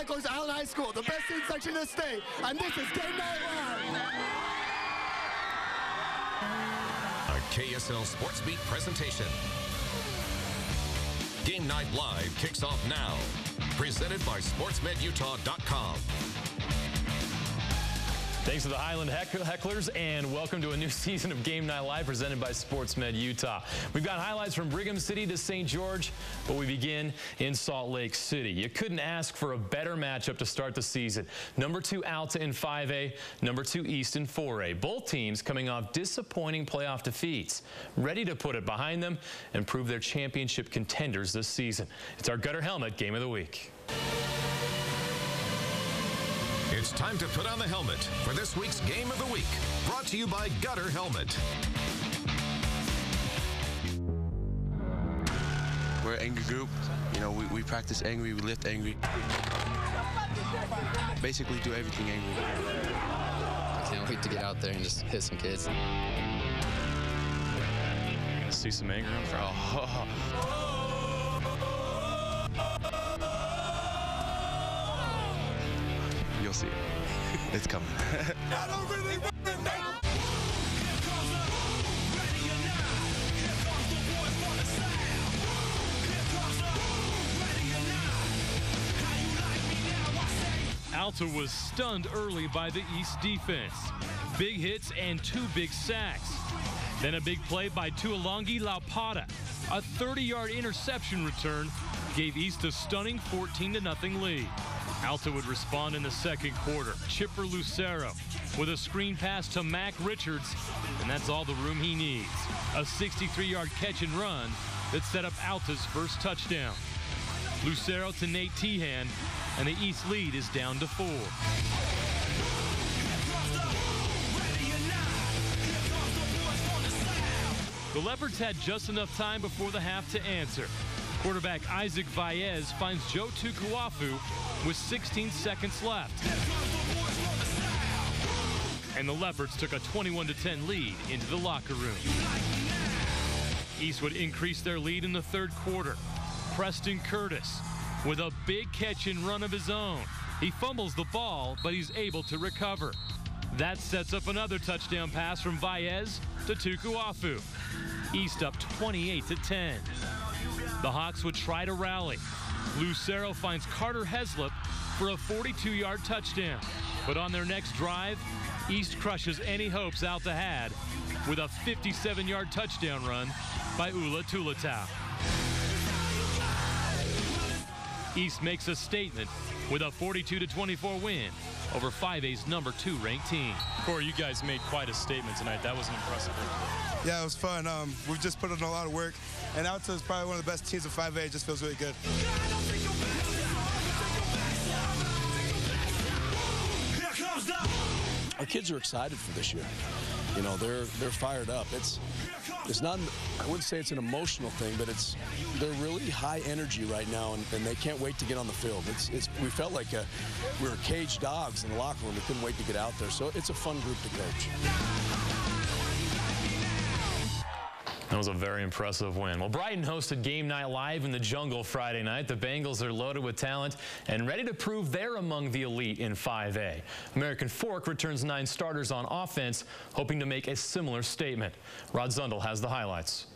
Hecklers Allen High School, the best student section in the state, and this is Game Night Live. A KSL Sports Beat presentation. Game Night Live kicks off now. Presented by SportsMedUtah.com. Thanks to the Highland Hecklers, and welcome to a new season of Game Night Live presented by SportsMed Utah. We've got highlights from Brigham City to St. George, but we begin in Salt Lake City. You couldn't ask for a better matchup to start the season. Number 2 Alta in 5A, number 2 East in 4A. Both teams coming off disappointing playoff defeats, ready to put it behind them and prove they're championship contenders this season. It's our Gutter Helmet Game of the Week. It's time to put on the helmet for this week's Game of the Week. Brought to you by Gutter Helmet. We're an angry group. You know, we practice angry, we lift angry. Basically do everything angry. I can't wait to get out there and just hit some kids. See some anger in front. You'll see it. It's coming. Alta was stunned early by the East defense. Big hits and 2 big sacks. Then a big play by Tuolongi Laupata. A 30-yard interception return gave East a stunning 14-0 lead. Alta would respond in the second quarter. Chipper Lucero with a screen pass to Mac Richards, and that's all the room he needs. A 63-yard catch and run that set up Alta's first touchdown. Lucero to Nate Tehan, and the East lead is down to 4. The Leopards had just enough time before the half to answer. Quarterback Isaac Valles finds Joe Tukuafu with 16 seconds left. And the Leopards took a 21-10 lead into the locker room. East would increase their lead in the third quarter. Preston Curtis with a big catch and run of his own. He fumbles the ball, but he's able to recover. That sets up another touchdown pass from Valles to Tukuafu. East up 28-10. The Hawks would try to rally. Lucero finds Carter Heslop for a 42-yard touchdown. But on their next drive, East crushes any hopes Alta had with a 57-yard touchdown run by Ula Tulatau. East makes a statement with a 42-24 win over 5A's number 2 ranked team. Corey, you guys made quite a statement tonight. That was an impressive win. Yeah, it was fun. We've just put in a lot of work, and Alta is probably one of the best teams of 5A. It just feels really good. Our kids are excited for this year. You know, they're fired up. It's not, I wouldn't say it's an emotional thing, but they're really high energy right now, and they can't wait to get on the field. We felt like we were caged dogs in the locker room. We couldn't wait to get out there. So it's a fun group to coach. That was a very impressive win. Well, Brighton hosted Game Night Live in the Jungle Friday night. The Bengals are loaded with talent and ready to prove they're among the elite in 5A. American Fork returns 9 starters on offense, hoping to make a similar statement. Rod Zundel has the highlights.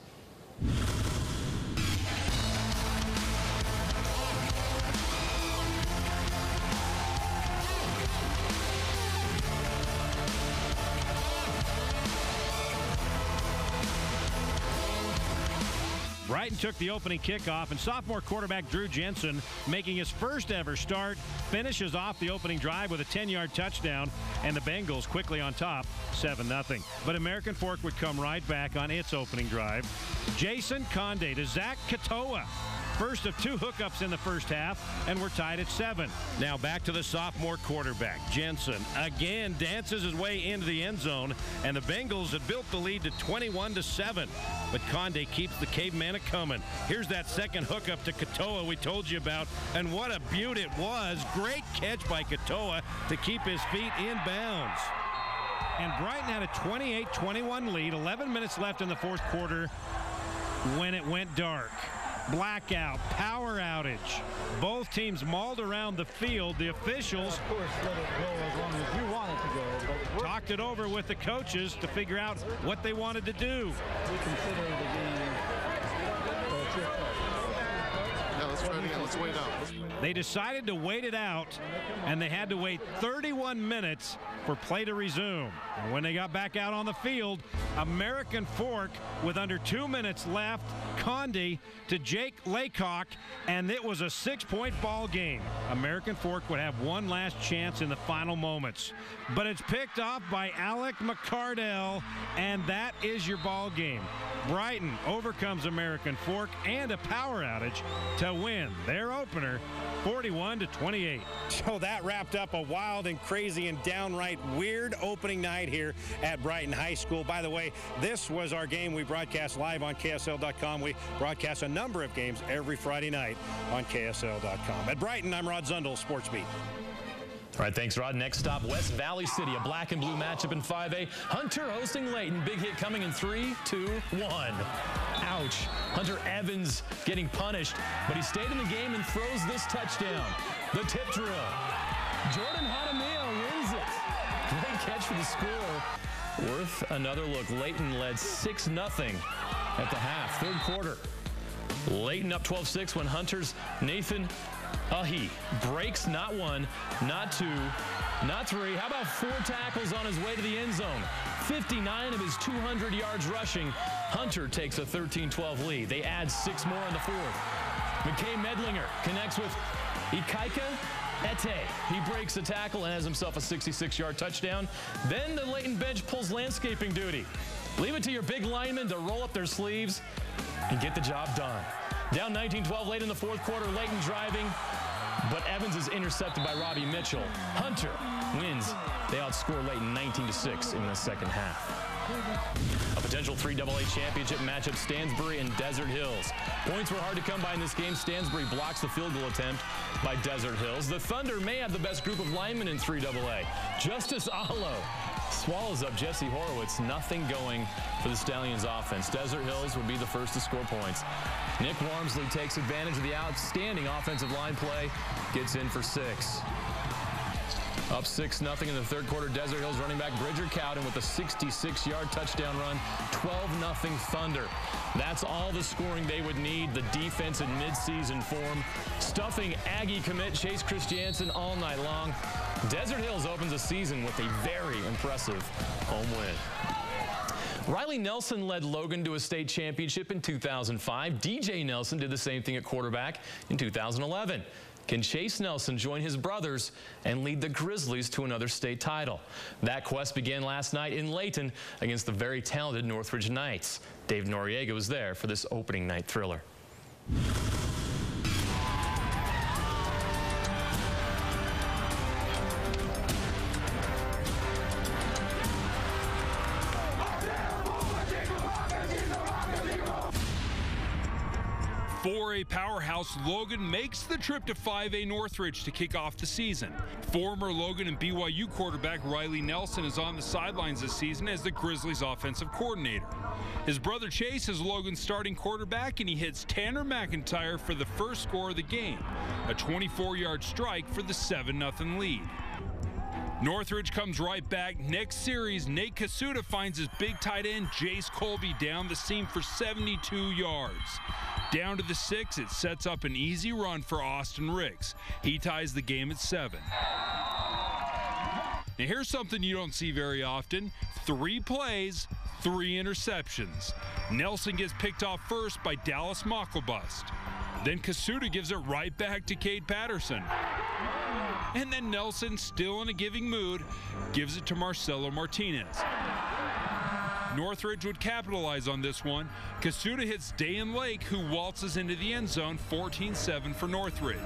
Brighton took the opening kickoff, and sophomore quarterback Drew Jensen, making his first ever start, finishes off the opening drive with a 10-yard touchdown, and the Bengals quickly on top, 7-0. But American Fork would come right back on its opening drive. Jason Conde to Zach Katoa. First of 2 hookups in the first half, and we're tied at 7. Now back to the sophomore quarterback. Jensen again dances his way into the end zone, and the Bengals had built the lead to 21-7. But Conde keeps the caveman a-coming. Here's that second hookup to Katoa we told you about, and what a beaut it was. Great catch by Katoa to keep his feet in bounds. And Brighton had a 28-21 lead, 11 minutes left in the fourth quarter when it went dark. blackout, power outage. Both teams mauled around the field. The officials, of course, let it go as long as you want it to go. But talked it over with the coaches to figure out what they wanted to do. We consider the game. Yeah, let's try it again. Let's wait it out. They decided to wait it out, and they had to wait 31 minutes for play to resume. And when they got back out on the field, American Fork, with under 2 minutes left, Condi to Jake Laycock, and it was a 6-point ball game. American Fork would have one last chance in the final moments. But it's picked off by Alec McCardell, and that is your ball game. Brighton overcomes American Fork and a power outage to win their opener 41-28. So that wrapped up a wild and crazy and downright weird opening night here at Brighton High School. By the way, this was our game we broadcast live on KSL.com. We broadcast a number of games every Friday night on KSL.com. At Brighton, I'm Rod Zundel, Sports Beat. All right, thanks, Rod. Next stop, West Valley City, a black and blue matchup in 5A. Hunter hosting Layton. Big hit coming in 3, 2, 1. Ouch. Hunter Evans getting punished, but he stayed in the game and throws this touchdown. The tip drill. Jordan Hadamio wins it. Great catch for the score. Worth another look. Layton led 6-0 at the half, third quarter. Layton up 12-6 when Hunter's Nathan Ahi breaks not one, not two, not three. How about 4 tackles on his way to the end zone? 59 of his 200 yards rushing. Hunter takes a 13-12 lead. They add 6 more in the fourth. McKay Medlinger connects with Ikaika Ete. He breaks the tackle and has himself a 66-yard touchdown. Then the Layton bench pulls landscaping duty. Leave it to your big linemen to roll up their sleeves and get the job done. Down 19-12 late in the fourth quarter, Layton driving, but Evans is intercepted by Robbie Mitchell. Hunter wins. They outscore Layton 19-6 in the second half. A potential 3AA championship matchup, Stansbury and Desert Hills. Points were hard to come by in this game. Stansbury blocks the field goal attempt by Desert Hills. The Thunder may have the best group of linemen in 3AA. Justice Alo swallows up Jesse Horowitz. Nothing going for the Stallions offense. Desert Hills would be the first to score points. Nick Wormsley takes advantage of the outstanding offensive line play, gets in for 6. Up 6-0 in the third quarter. Desert Hills running back Bridger Cowden with a 66-yard touchdown run. 12-0 Thunder. That's all the scoring they would need. The defense in midseason form, stuffing Aggie commit Chase Christiansen all night long. Desert Hills opens the season with a very impressive home win. Riley Nelson led Logan to a state championship in 2005. DJ Nelson did the same thing at quarterback in 2011. Can Chase Nelson join his brothers and lead the Grizzlies to another state title? That quest began last night in Layton against the very talented Northridge Knights. Dave Noriega was there for this opening night thriller. 4A powerhouse Logan makes the trip to 5A Northridge to kick off the season. Former Logan and BYU quarterback Riley Nelson is on the sidelines this season as the Grizzlies offensive coordinator. His brother Chase is Logan's starting quarterback, and he hits Tanner McIntyre for the first score of the game, a 24-yard strike for the 7-0 lead. Northridge comes right back. Next series, Nate Kasuda finds his big tight end Jace Colby down the seam for 72 yards. Down to the 6, it sets up an easy run for Austin Ricks. He ties the game at 7. Now here's something you don't see very often. 3 plays, 3 interceptions. Nelson gets picked off first by Dallas Mocklebust. Then Kasuda gives it right back to Cade Patterson. And then Nelson, still in a giving mood, gives it to Marcelo Martinez. Northridge would capitalize on this one. Kasuda hits Dayan Lake, who waltzes into the end zone, 14-7 for Northridge.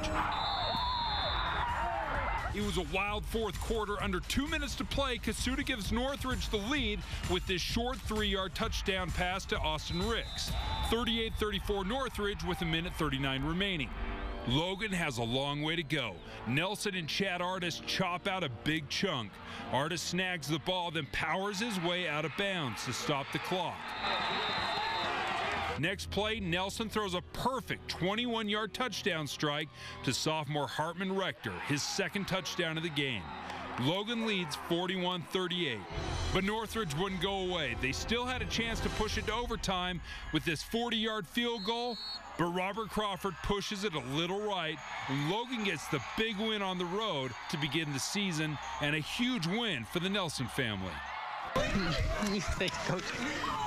It was a wild fourth quarter. Under 2 minutes to play, Kasuda gives Northridge the lead with this short 3-yard touchdown pass to Austin Ricks. 38-34 Northridge with 1:39 remaining. Logan has a long way to go. Nelson and Chad Artis chop out a big chunk. Artis snags the ball, then powers his way out of bounds to stop the clock. Next play, Nelson throws a perfect 21-yard touchdown strike to sophomore Hartman Rector, his second touchdown of the game. Logan leads 41-38. But Northridge wouldn't go away. They still had a chance to push it to overtime with this 40-yard field goal, but Robert Crawford pushes it a little right, and Logan gets the big win on the road to begin the season, and a huge win for the Nelson family. Thanks, Coach.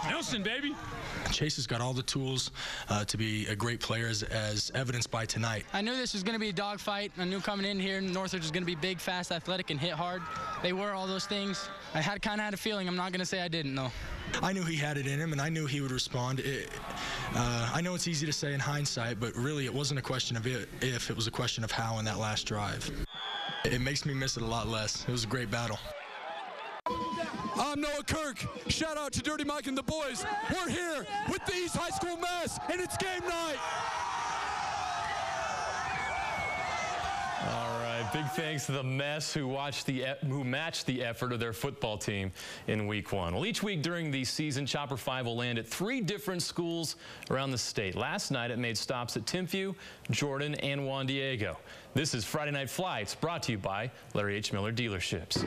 Nelson, baby. Chase has got all the tools to be a great player, as evidenced by tonight. I knew this was going to be a dogfight. I knew coming in here, Northridge was going to be big, fast, athletic, and hit hard. They were all those things. I kind of had a feeling. I'm not going to say I didn't, though. I knew he had it in him, and I knew he would respond. I know it's easy to say in hindsight, but really it wasn't a question of if, it was a question of how in that last drive. It makes me miss it a lot less. It was a great battle. I'm Noah Kirk. Shout out to Dirty Mike and the boys. We're here with the East High School Mess, and it's game night. All right, big thanks to the Mess who matched the effort of their football team in Week 1. Well, each week during the season, Chopper 5 will land at 3 different schools around the state. Last night, it made stops at Timpview, Jordan, and Juan Diego. This is Friday Night Flights, brought to you by Larry H. Miller Dealerships.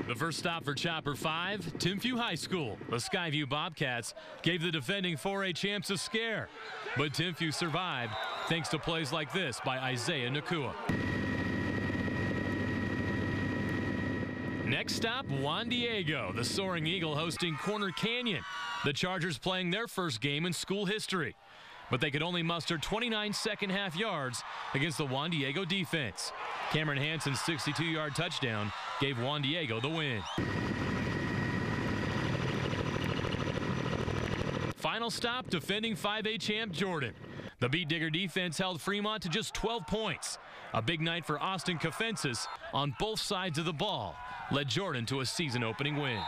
The first stop for Chopper 5, Timpview High School. The Skyview Bobcats gave the defending 4A champs a scare, but Timpview survived thanks to plays like this by Isaiah Nakua. Next stop, Juan Diego, the Soaring Eagle hosting Corner Canyon. The Chargers playing their first game in school history, but they could only muster 29 second-half yards against the Juan Diego defense. Cameron Hanson's 62-yard touchdown gave Juan Diego the win. Final stop, defending 5A champ Jordan. The Beat Digger defense held Fremont to just 12 points. A big night for Austin Kafensis on both sides of the ball led Jordan to a season-opening win.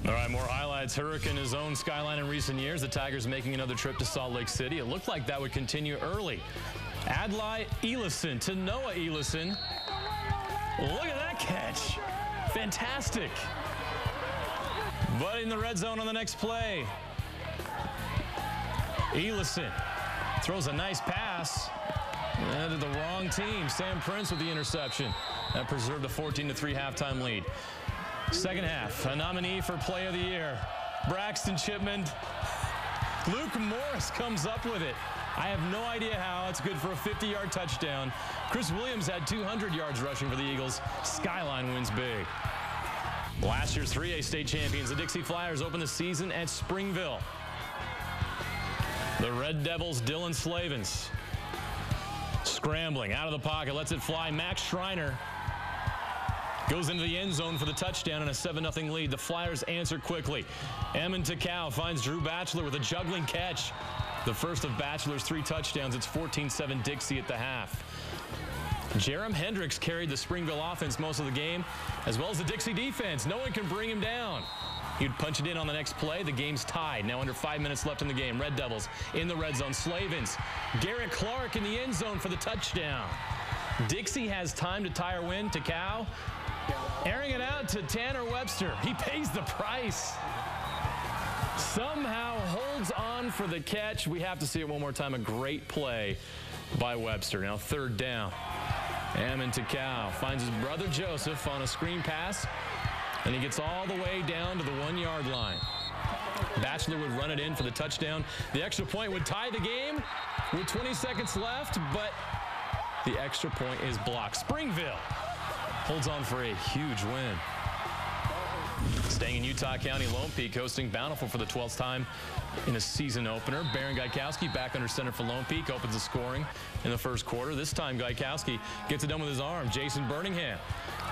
All right, more highlights. Hurricane has owned Skyline in recent years. The Tigers making another trip to Salt Lake City. It looked like that would continue early. Adlai Elison to Noah Elison. Look at that catch. Fantastic. But in the red zone on the next play, Elison throws a nice pass to the wrong team. Sam Prince with the interception. That preserved a 14-3 halftime lead. Second half, a nominee for Play of the Year, Braxton Chipman. Luke Morris comes up with it. I have no idea how. It's good for a 50-yard touchdown. Chris Williams had 200 yards rushing for the Eagles. Skyline wins big. Last year's 3A state champions, the Dixie Flyers, open the season at Springville. The Red Devils' Dylan Slavens scrambling out of the pocket, lets it fly. Max Schreiner goes into the end zone for the touchdown and a 7-0 lead. The Flyers answer quickly. Eamon Takau finds Drew Batchelor with a juggling catch. The first of Batchelor's 3 touchdowns. It's 14-7 Dixie at the half. Jerem Hendricks carried the Springville offense most of the game, as well as the Dixie defense. No one can bring him down. He'd punch it in on the next play. The game's tied. Now under 5 minutes left in the game. Red Devils in the red zone. Slavens. Garrett Clark in the end zone for the touchdown. Dixie has time to tie or win. Takau airing it out to Tanner Webster. He pays the price. Somehow holds on for the catch. We have to see it one more time. A great play by Webster. Now third down. Ammon Takau finds his brother Joseph on a screen pass, and he gets all the way down to the 1-yard line. Batchelor would run it in for the touchdown. The extra point would tie the game with 20 seconds left, but the extra point is blocked. Springville holds on for a huge win. Staying in Utah County, Lone Peak hosting Bountiful for the 12th time in a season opener. Baron Gaikowski back under center for Lone Peak, opens the scoring in the first quarter. This time Gaikowski gets it done with his arm. Jason Birmingham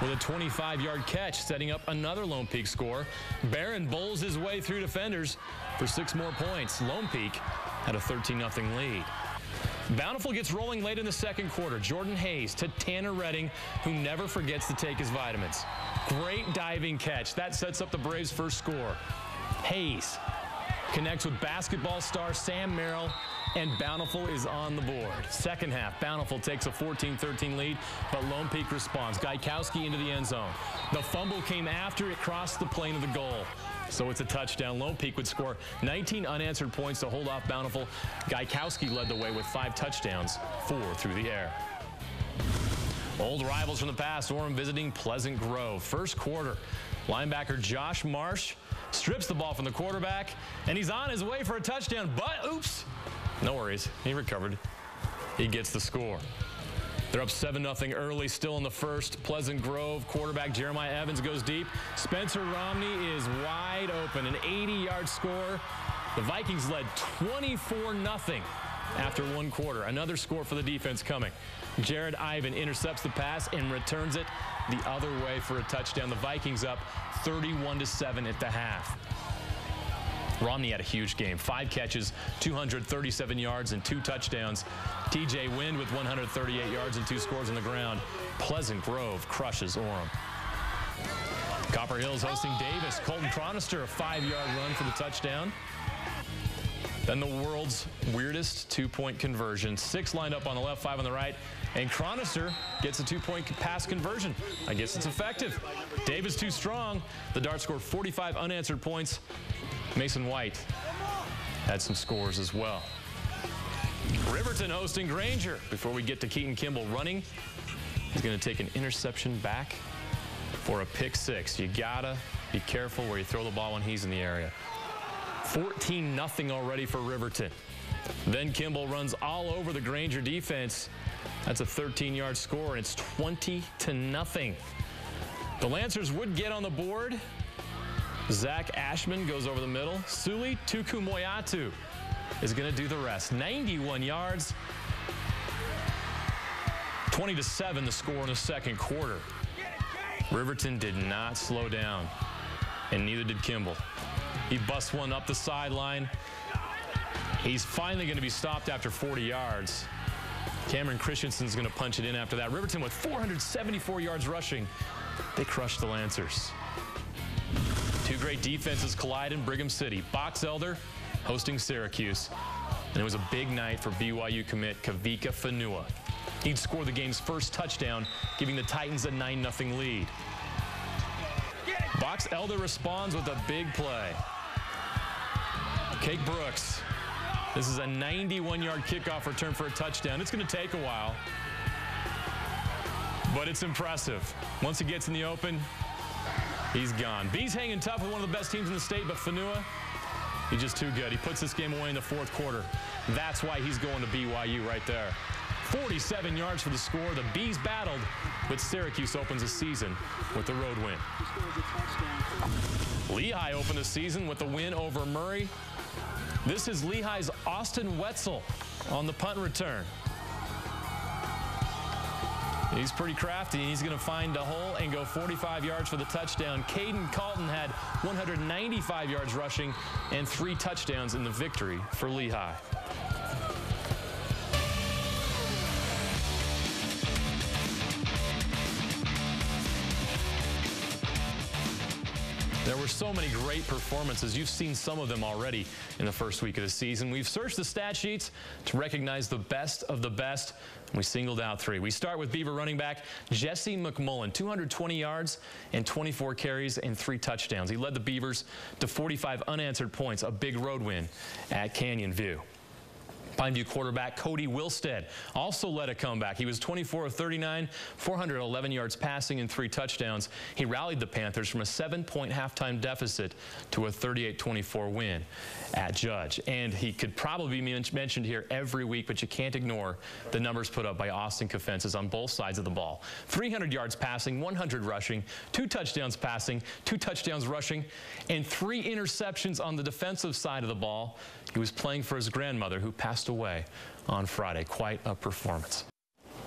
with a 25-yard catch, setting up another Lone Peak score. Baron bowls his way through defenders for 6 more points. Lone Peak had a 13-0 lead. Bountiful gets rolling late in the second quarter. Jordan Hayes to Tanner Redding, who never forgets to take his vitamins. Great diving catch. That sets up the Braves' first score. Hayes connects with basketball star Sam Merrill, and Bountiful is on the board. Second half, Bountiful takes a 14-13 lead, but Lone Peak responds. Gaikowski into the end zone. The fumble came after it crossed the plane of the goal. So it's a touchdown. Lone Peak would score 19 unanswered points to hold off Bountiful. Gaikowski led the way with 5 touchdowns, 4 through the air. Old rivals from the past, Orem visiting Pleasant Grove. First quarter, linebacker Josh Marsh strips the ball from the quarterback, and he's on his way for a touchdown, but oops, no worries, he recovered. He gets the score. They're up 7-0 early, still in the first. Pleasant Grove quarterback Jeremiah Evans goes deep. Spencer Romney is wide open, an 80-yard score. The Vikings led 24-0 after one quarter. Another score for the defense coming. Jared Ivan intercepts the pass and returns it the other way for a touchdown. The Vikings up 31-7 at the half. Romney had a huge game. 5 catches, 237 yards, and 2 touchdowns. TJ Wind with 138 yards and 2 scores on the ground. Pleasant Grove crushes Orem. Copper Hills hosting Davis. Colton Chronister, a 5-yard run for the touchdown. Then the world's weirdest 2-point conversion. 6 lined up on the left, 5 on the right. And Chronister gets a 2-point pass conversion. I guess it's effective. Davis too strong. The Darts scored 45 unanswered points. Mason White had some scores as well. Riverton hosting Granger. Before we get to Keaton Kimball running, he's going to take an interception back for a pick 6. You gotta be careful where you throw the ball when he's in the area. 14-0 already for Riverton. Then Kimball runs all over the Granger defense. That's a 13-yard score, and it's 20-0. The Lancers would get on the board. Zach Ashman goes over the middle. Suli Tukumoyatu is going to do the rest. 91 yards. 20-7 the score in the second quarter. Riverton did not slow down, and neither did Kimball. He busts one up the sideline. He's finally going to be stopped after 40 yards. Cameron Christensen's going to punch it in after that. Riverton with 474 yards rushing. They crushed the Lancers. 2 great defenses collide in Brigham City. Box Elder hosting Syracuse. And it was a big night for BYU commit Kavika Fanua. He'd score the game's first touchdown, giving the Titans a 9-0 lead. Box Elder responds with a big play. Kate Brooks. This is a 91-yard kickoff return for a touchdown. It's going to take a while, but it's impressive. Once he gets in the open, he's gone. B's hanging tough with one of the best teams in the state, but Fanua, he's just too good. He puts this game away in the fourth quarter. That's why he's going to BYU right there. 47 yards for the score. The Bees battled, but Syracuse opens the season with the road win. Lehigh opened the season with a win over Murray. This is Lehigh's Austin Wetzel on the punt return. He's pretty crafty, and he's going to find a hole and go 45 yards for the touchdown. Caden Calton had 195 yards rushing and 3 touchdowns in the victory for Lehigh. There were so many great performances. You've seen some of them already in the first week of the season. We've searched the stat sheets to recognize the best of the best, and we singled out 3. We start with Beaver running back Jesse McMullen, 220 yards and 24 carries and 3 touchdowns. He led the Beavers to 45 unanswered points, a big road win at Canyon View. Pineview quarterback Cody Wilstead also led a comeback. He was 24 of 39, 411 yards passing and 3 touchdowns. He rallied the Panthers from a 7-point halftime deficit to a 38-24 win at Judge. And he could probably be mentioned here every week, but you can't ignore the numbers put up by Austin Kofentzis on both sides of the ball. 300 yards passing, 100 rushing, 2 touchdowns passing, 2 touchdowns rushing, and 3 interceptions on the defensive side of the ball. He was playing for his grandmother, who passed away on Friday. Quite a performance.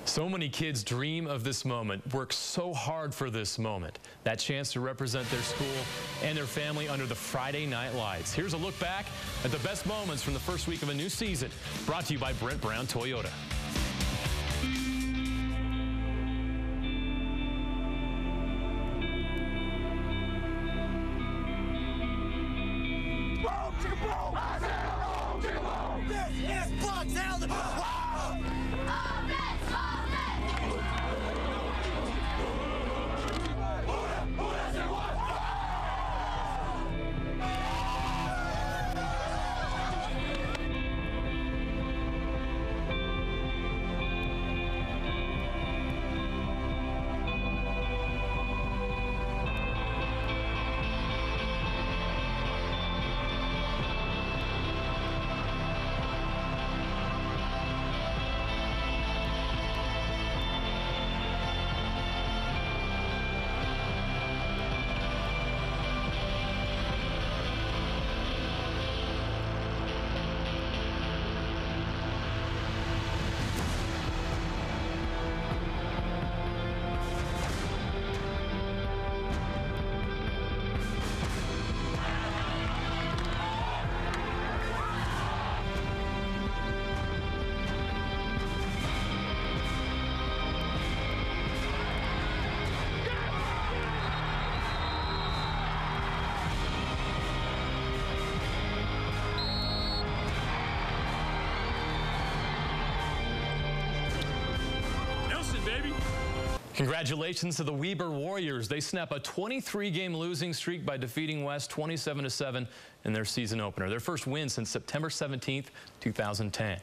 So many kids dream of this moment, work so hard for this moment, that chance to represent their school and their family under the Friday night lights. Here's a look back at the best moments from the first week of a new season, brought to you by Brent Brown Toyota. lockdown. Congratulations to the Weber Warriors. They snap a 23-game losing streak by defeating West 27-7 in their season opener. Their first win since September 17th, 2010.